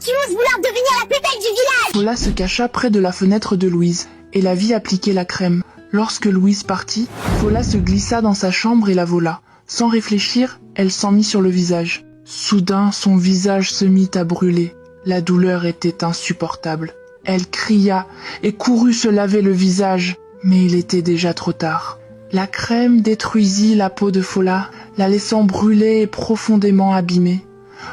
tu oses vouloir devenir la plus belle du village? Fola se cacha près de la fenêtre de Louise et la vit appliquer la crème. Lorsque Louise partit, Fola se glissa dans sa chambre et la vola. Sans réfléchir, elle s'en mit sur le visage. Soudain, son visage se mit à brûler. La douleur était insupportable. Elle cria et courut se laver le visage, mais il était déjà trop tard. La crème détruisit la peau de Fola, la laissant brûler et profondément abîmée.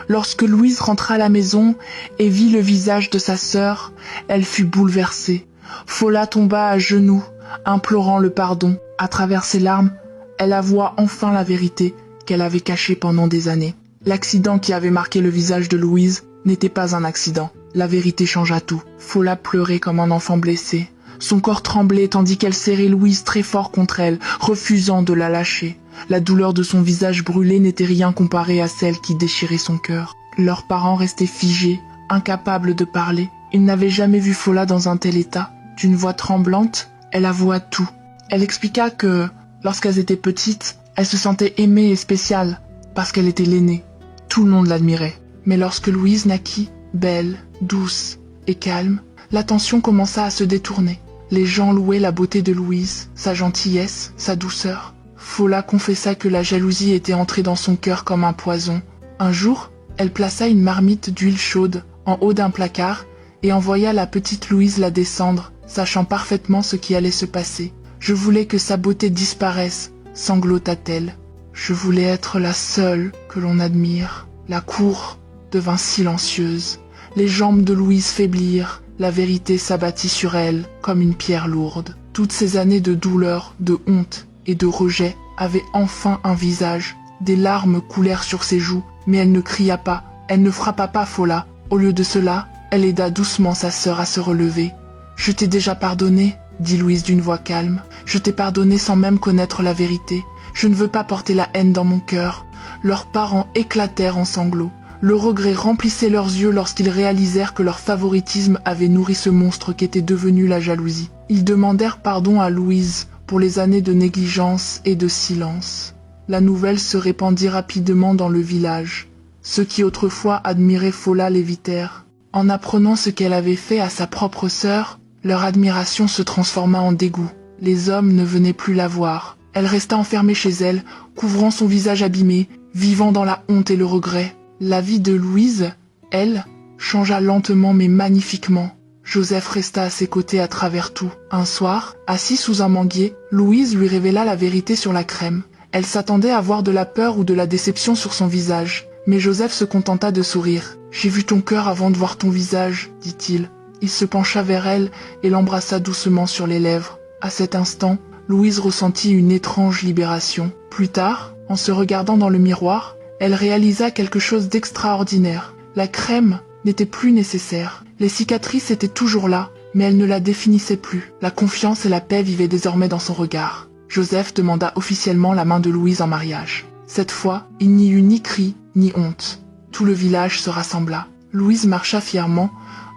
Lorsque Louise rentra à la maison et vit le visage de sa sœur, elle fut bouleversée. Fola tomba à genoux, implorant le pardon. À travers ses larmes, elle avoua enfin la vérité qu'elle avait cachée pendant des années. L'accident qui avait marqué le visage de Louise n'était pas un accident. La vérité changea tout. Fola pleurait comme un enfant blessé. Son corps tremblait tandis qu'elle serrait Louise très fort contre elle, refusant de la lâcher. La douleur de son visage brûlé n'était rien comparée à celle qui déchirait son cœur. Leurs parents restaient figés, incapables de parler. Ils n'avaient jamais vu Fola dans un tel état. D'une voix tremblante, elle avoua tout. Elle expliqua que, lorsqu'elles étaient petites, elle se sentait aimée et spéciale, parce qu'elle était l'aînée. Tout le monde l'admirait. Mais lorsque Louise naquit, belle, douce et calme, l'attention commença à se détourner. Les gens louaient la beauté de Louise, sa gentillesse, sa douceur. Fola confessa que la jalousie était entrée dans son cœur comme un poison. Un jour, elle plaça une marmite d'huile chaude en haut d'un placard et envoya la petite Louise la descendre, sachant parfaitement ce qui allait se passer. « Je voulais que sa beauté disparaisse », sanglota-t-elle. « Je voulais être la seule que l'on admire. » La cour devint silencieuse. Les jambes de Louise faiblirent. La vérité s'abattit sur elle comme une pierre lourde. Toutes ces années de douleur, de honte et de rejet avaient enfin un visage. Des larmes coulèrent sur ses joues, mais elle ne cria pas. Elle ne frappa pas Fola. Au lieu de cela, elle aida doucement sa sœur à se relever. « Je t'ai déjà pardonné, » dit Louise d'une voix calme. « Je t'ai pardonné sans même connaître la vérité. Je ne veux pas porter la haine dans mon cœur. » Leurs parents éclatèrent en sanglots. Le regret remplissait leurs yeux lorsqu'ils réalisèrent que leur favoritisme avait nourri ce monstre qu'était devenu la jalousie. Ils demandèrent pardon à Louise pour les années de négligence et de silence. La nouvelle se répandit rapidement dans le village. Ceux qui autrefois admiraient Fola l'évitèrent. En apprenant ce qu'elle avait fait à sa propre sœur, leur admiration se transforma en dégoût. Les hommes ne venaient plus la voir. Elle resta enfermée chez elle, couvrant son visage abîmé, vivant dans la honte et le regret. La vie de Louise, elle, changea lentement mais magnifiquement. Joseph resta à ses côtés à travers tout. Un soir, assis sous un manguier, Louise lui révéla la vérité sur la crème. Elle s'attendait à voir de la peur ou de la déception sur son visage. Mais Joseph se contenta de sourire. « J'ai vu ton cœur avant de voir ton visage, » dit-il. Il se pencha vers elle et l'embrassa doucement sur les lèvres. À cet instant, Louise ressentit une étrange libération. Plus tard, en se regardant dans le miroir, elle réalisa quelque chose d'extraordinaire. La crème n'était plus nécessaire. Les cicatrices étaient toujours là, mais elle ne la définissait plus. La confiance et la paix vivaient désormais dans son regard. Joseph demanda officiellement la main de Louise en mariage. Cette fois, il n'y eut ni cri, ni honte. Tout le village se rassembla. Louise marcha fièrement,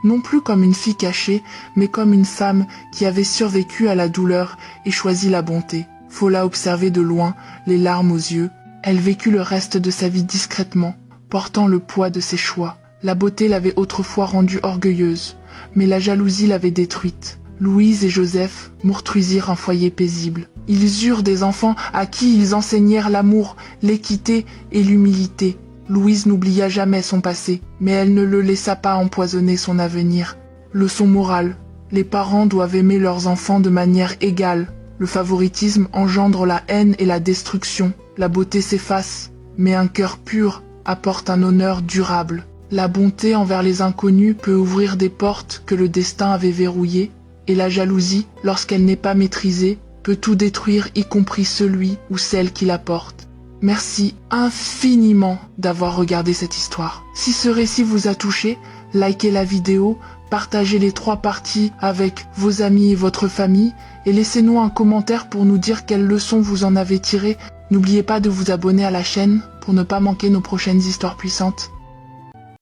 non plus comme une fille cachée, mais comme une femme qui avait survécu à la douleur et choisi la bonté. Fola observait de loin, les larmes aux yeux. Elle vécut le reste de sa vie discrètement, portant le poids de ses choix. La beauté l'avait autrefois rendue orgueilleuse, mais la jalousie l'avait détruite. Louise et Joseph mourtruisirent un foyer paisible. Ils eurent des enfants à qui ils enseignèrent l'amour, l'équité et l'humilité. Louise n'oublia jamais son passé, mais elle ne le laissa pas empoisonner son avenir. Leçon morale, les parents doivent aimer leurs enfants de manière égale. Le favoritisme engendre la haine et la destruction. La beauté s'efface, mais un cœur pur apporte un honneur durable. La bonté envers les inconnus peut ouvrir des portes que le destin avait verrouillées, et la jalousie, lorsqu'elle n'est pas maîtrisée, peut tout détruire, y compris celui ou celle qui la porte. Merci infiniment d'avoir regardé cette histoire. Si ce récit vous a touché, likez la vidéo, partagez les 3 parties avec vos amis et votre famille, et laissez-nous un commentaire pour nous dire quelles leçons vous en avez tirées. N'oubliez pas de vous abonner à la chaîne pour ne pas manquer nos prochaines histoires puissantes.